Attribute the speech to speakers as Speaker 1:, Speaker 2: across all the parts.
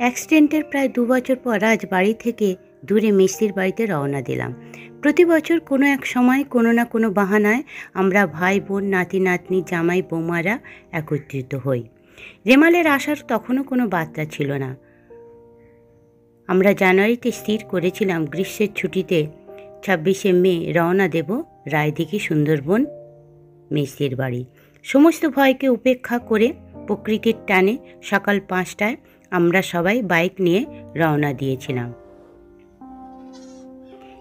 Speaker 1: অ্যাক্সিডেন্টের প্রায় ২ বছর পর আজ বাড়ি থেকে দূরে মিস্ত্রির বাড়িতে রওনা দিলাম। প্রতি বছর কোনো এক সময় কোনো না কোনো বাহানায় আমরা ভাই বোন, নাতি নাতনি, জামাই বৌমারা একত্রিত হই। রেমালের আসার তখনও কোনো বার্তা ছিল না। আমরা জানুয়ারিতে স্থির করেছিলাম গ্রীষ্মের ছুটিতে ২৬শে মে রওনা দেব রায়দিঘি সুন্দরবন মিস্ত্রির বাড়ি। সমস্ত ভয়কে উপেক্ষা করে প্রকৃতির টানে সকাল ৫টায় আমরা সবাই বাইক নিয়ে রওনা দিয়েছিলাম।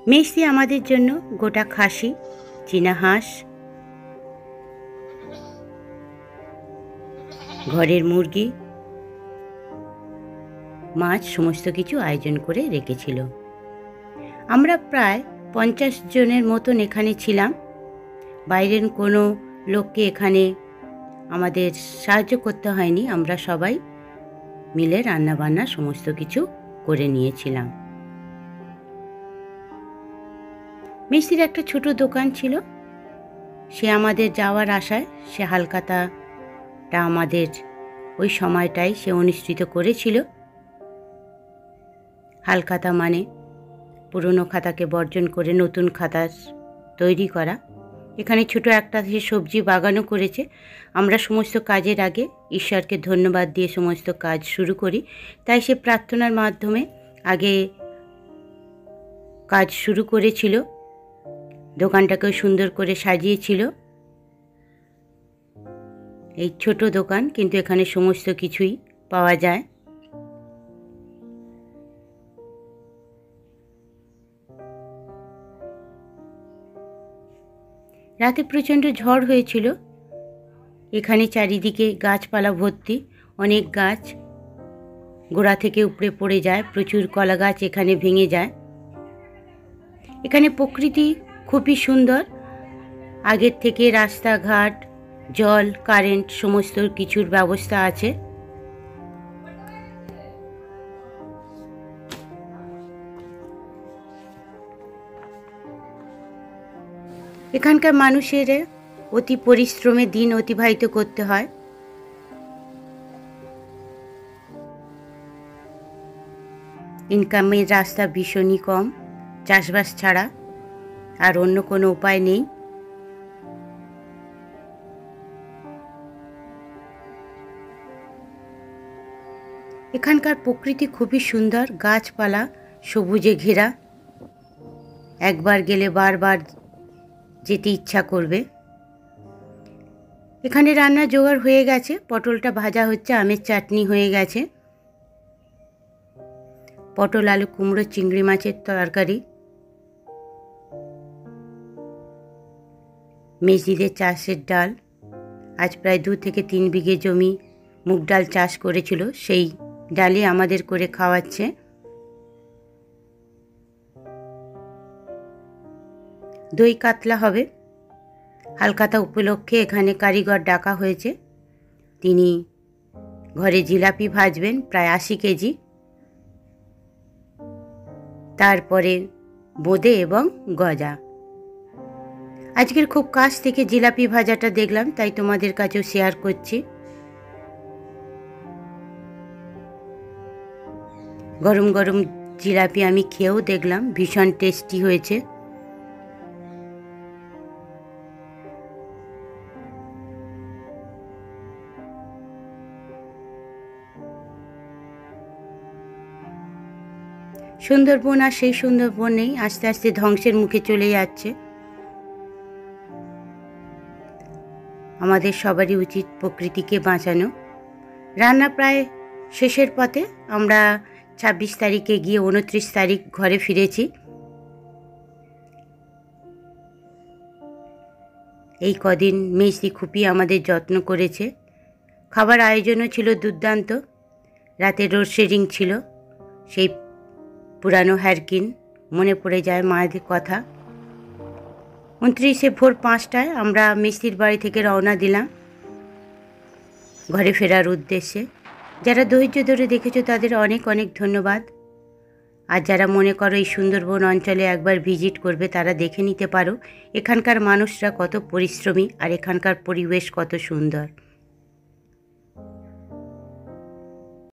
Speaker 1: মিস্ত্রি আমাদের জন্য গোটা খাসি, চীনা হাঁস, ঘরের মুরগি, মাছ সমস্ত কিছু আয়োজন করে রেখেছিল। আমরা প্রায় ৫০ জনের মতন এখানে ছিলাম। বাইরের কোনো লোককে এখানে আমাদের সাহায্য করতে হয়নি। আমরা সবাই মিলে রান্নাবান্না সমস্ত কিছু করে নিয়েছিলাম। মিস্ত্রির একটা ছোট দোকান ছিল। সে আমাদের যাওয়ার আশায় সে হালখাতাটা আমাদের ওই সময়টাই সে অনুষ্ঠিত করেছিল। হালখাতা মানে পুরনো খাতাকে বর্জন করে নতুন খাতা তৈরি করা। এখানে ছোট একটা সে সবজি বাগানও করেছে। আমরা সমস্ত কাজের আগে ঈশ্বরকে ধন্যবাদ দিয়ে সমস্ত কাজ শুরু করি। তাই সে প্রার্থনার মাধ্যমে আগে কাজ শুরু করেছিল। দোকানটাকেও সুন্দর করে সাজিয়েছিল। এই ছোট দোকান, কিন্তু এখানে সমস্ত কিছুই পাওয়া যায়। রাতে প্রচণ্ড ঝড় হয়েছিল। এখানে চারিদিকে গাছপালা ভর্তি, অনেক গাছ গোড়া থেকে উপড়ে পড়ে যায়। প্রচুর কলা গাছ এখানে ভেঙে যায়। এখানে প্রকৃতি খুবই সুন্দর। আগের থেকে রাস্তাঘাট, জল, কারেন্ট সমস্ত কিছুর ব্যবস্থা আছে। এখানকার মানুষের অতি পরিশ্রমে দিন অতিবাহিত করতে হয়। ইনকামের রাস্তা ভীষণই কম। চাষবাস ছাড়া আর অন্য কোনো উপায় নেই। এখানকার প্রকৃতি খুবই সুন্দর, গাছপালা সবুজে ঘেরা। একবার গেলে বারবার যেতে ইচ্ছা করবে। এখানে রান্না জোগাড় হয়ে গেছে। পটলটা ভাজা হচ্ছে, আমের চাটনি হয়ে গেছে, পটল আলু কুমড়ো চিংড়ি মাছের তরকারি। মেজদিদের চাষের ডাল। আজ প্রায় ২ থেকে ৩ বিঘে জমি মুগ ডাল চাষ করেছিল, সেই ডালই আমাদের করে খাওয়াচ্ছে। দই কাতলা হবে। হালখাতা উপলক্ষে এখানে কারিগর ডাকা হয়েছে। তিনি ঘরে জিলাপি ভাজবেন প্রায় ৮০ কেজি। তারপরে বোঁদে এবং গজা। আজকের খুব কাছ থেকে জিলাপি ভাজাটা দেখলাম, তাই তোমাদের কাছেও শেয়ার করছি। গরম গরম জিলাপি আমি খেয়েও দেখলাম, ভীষণ টেস্টি হয়েছে। সুন্দরবন আর সেই সুন্দরবন নেই, আস্তে আস্তে ধ্বংসের মুখে চলে যাচ্ছে। আমাদের সবারই উচিত প্রকৃতিকে বাঁচানো। রান্না প্রায় শেষের পথে। আমরা ২৬ তারিখে গিয়ে ২৯ তারিখ ঘরে ফিরেছি। এই কদিন মেজদি খুবই আমাদের যত্ন করেছে। খাবার আয়োজনও ছিল দুর্দান্ত। রাতে রোড শেডিং ছিল। সেই পুরানো হ্যারকিন মনে পড়ে যায় মায়েদের কথা। ২৯শে ভোর ৫টায় আমরা মিস্ত্রির বাড়ি থেকে রওনা দিলাম ঘরে ফেরার উদ্দেশ্যে। যারা ধৈর্য ধরে দেখেছো তাদের অনেক অনেক ধন্যবাদ। আর যারা মনে করো এই সুন্দরবন অঞ্চলে একবার ভিজিট করবে, তারা দেখে নিতে পারো এখানকার মানুষরা কত পরিশ্রমী আর এখানকার পরিবেশ কত সুন্দর।